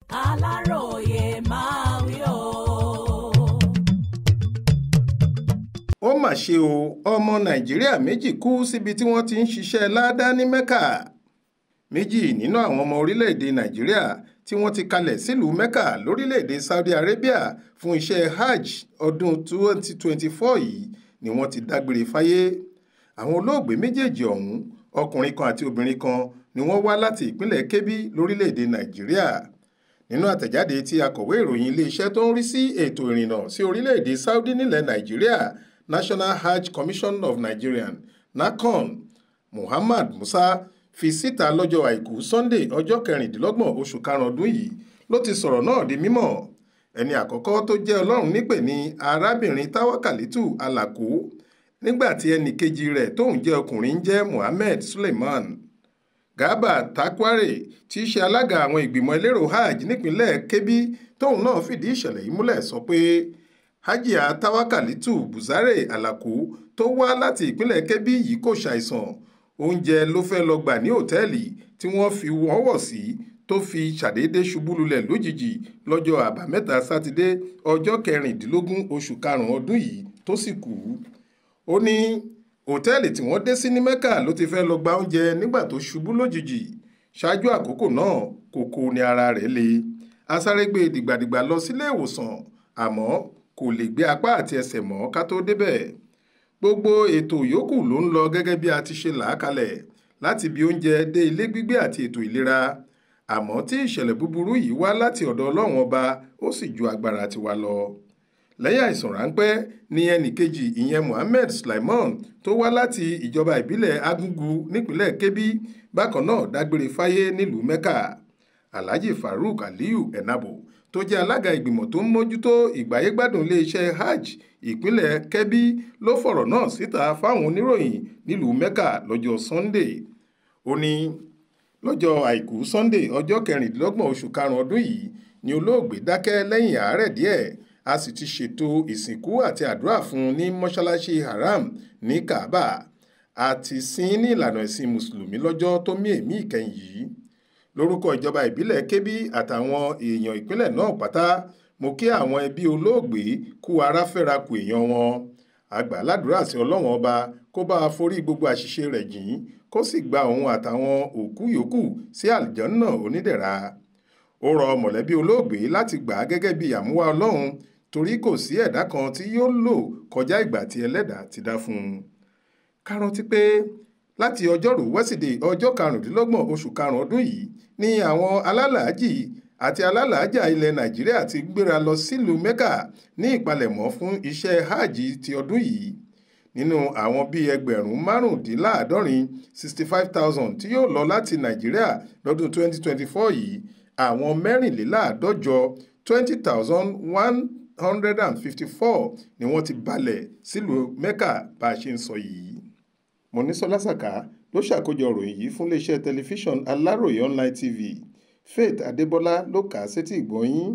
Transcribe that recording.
Aláròyé máa wí o. Ó mà ṣe o, ọmọ Nàìjíríà méjì kú síbi tí wọ́n ti ń ṣiṣẹ́ ládàá ní Mẹ́kà. Méjì nínú àwọn ọmọ orílẹ̀-èdè Nàìjíríà tí wọ́n ti kalẹ̀ sílùú Mẹ́kà lórílẹ̀-èdè Saudi Arabia fún iṣẹ́ Hajj ọdún 2024 yìí ni wọ́n ti dágbére fáyé. Àwọn olóògbé méjèèjì ọ̀hún, ọkùnrin kan àti obìnrin kan, ni wọ́n wá láti ìpínlẹ̀ Kebbi lórílẹ̀-èdè Nàìjíríà. Nínú àtẹ̀jáde tí akọ̀wé ìròyìn iléeṣẹ́ tó ń rí sí ètò ìrìnnà sí orílẹ̀-èdè Saudi nílẹ̀ Nàìjíríà, National Hajj Commission of Nigeria (NACON), Muhammad Musa fi síta lọ́jọ́ àìkú Sunday ọjọ́ 26 oṣù karùn-ún ọdún yìí ló ti sọ̀rọ̀ náà di mímọ̀. Ẹni àkọ́kọ́ tó jẹ́ Ọlọ́run nípè ní arábìnrin Tawakalitu Alako, nígbà tí ẹnì kejì rẹ̀ tóun jẹ́ ọkùnrin ń jẹ́ Mohammed Suleiman. Garba Takware tí í ṣe alága àwọn ìgbìmọ̀ elérò hajj nípínlẹ̀ Kebbi tóun náà fìdí ìṣẹ̀lẹ̀ yìí múlẹ̀ sọ pé Hajia Tawakalitu Buzare Alako tó wá láti ìpínlẹ̀ Kebbi yìí kò ṣàìsàn, oúnjẹ ló fẹ́ lọ gbà ní òtẹ́ẹ̀lì tí wọ́n fi wọ́n wọ̀ sí tó fi ṣàdédé ṣubú lulẹ̀ lójijì lọ́jọ́ àbámẹ́ta sátidé ọjọ́ 16 oṣù karùn-ún ọdún yìí tó sì kú. Ó ní òtẹ́ẹ̀lì tí wọ́n dé sí ní Mẹ́kà ló ti fẹ́ lọ gba oúnjẹ nígbà tó ṣubú lójijì. Ṣáájú àkókò náà kòkó ni ara rẹ̀ le. A sáré gbé dìgbàdìgbà lọ sílé ìwòsàn àmọ́ kò lè gbé apá àti ẹsẹ̀ mọ́ ká tó débẹ̀. Gbogbo ètò yòókù ló ń lọ gẹ́gẹ́ bí a ti ṣe là á kalẹ̀, láti bí oúnjẹ dé ilé gbígbé àti ètò ìlera. Àmọ́ tí ìṣẹ̀lẹ̀ búburú yìí wá láti ọ̀dọ̀ Ọlọ́run ọba, ó sì ju agbára tiwa lọ. Lẹ́yìn àìsàn ráńpẹ́ ni ẹnì kejì ìyẹn Mohammed Suleiman tó wá láti ìjọba ìbílẹ̀ Agungu nípínlẹ̀ Kebbi bákan náà dágbére fáyé nílùú Mẹ́kà. Alhaji Farouk Aliyu Enabo tó jẹ́ alága ìgbìmọ̀ tó ń mójútó ìgbáyégbádùn iléeṣẹ́ hajj ìpínlẹ̀ Kebbi ló fọ̀rọ̀ náà síta fáwọn oníròyìn nílùú Mẹ́kà lọ́jọ́ Sunday. Ó ní lọ́jọ́ àìkú Sunday ọjọ́ 26 oṣù karùn-ún ọdún yìí ni olóògbé dákẹ́ lẹ́yìn àárẹ̀ díẹ̀. A sì ti ṣètò ìsìnkú àti àdúrà fún un ní mọ́ṣáláṣí Haram ní Kaaba. A ti sin ní ìlànà ẹ̀sìn Mùsùlùmí lọ́jọ́ tó mí èémí ìkẹyìn yìí. Lórúkọ ìjọba ìbílẹ̀ Kebbi àtàwọn èèyàn ìpínlẹ̀ náà pátá, mo kí àwọn ẹbí olóògbé kú ara fẹ́ra kù èèyàn wọn. A gbà ládùúrà sí Ọlọ́run ọba kó bá a forí gbogbo àṣìṣe rẹ̀ jìn, kó sì gba òun àtàwọn òkú yòókù sí àlìjọ́nnà onídẹ̀ra. Ó rọ mọ̀lẹ́bí olóògbé láti gbà á gẹ́gẹ́ bí àmúwá Ọlọ́run, torí kò sí ẹ̀dá kan tí yóò lò kọjá ìgbà tí ẹlẹ́dàá ti dá fún un. Ká rántí pé láti ọjọ́rú wẹ́sídẹ̀ẹ́ ọjọ́ 25 oṣù karùn-ún ọdún yìí ni àwọn alálàájì àti alálàájà ilẹ̀ Nàìjíríà ti gbéra lọ sílùú Mẹ́kà ní ìpalẹ̀mọ́ fún iṣẹ́ hajj ti ọdún yìí. Nínú àwọn bíi ẹgbẹ̀rún 75,000 65,000 tí yóò lọ láti Nàìjíríà lọ́dún 2024 yìí, àwọn 154 20,154 ni wọ́n ti balẹ̀ sílùú Mẹ́kà bá a ṣe ń sọ yìí. Mọ́nísọ́lá Sàká ló ṣàkójọ ìròyìn yìí fún iléeṣẹ́ tẹlifíṣàn Aláròyé Online TV. Faith Adébọ́lá ló kà á sétí ìgbọ́ yín.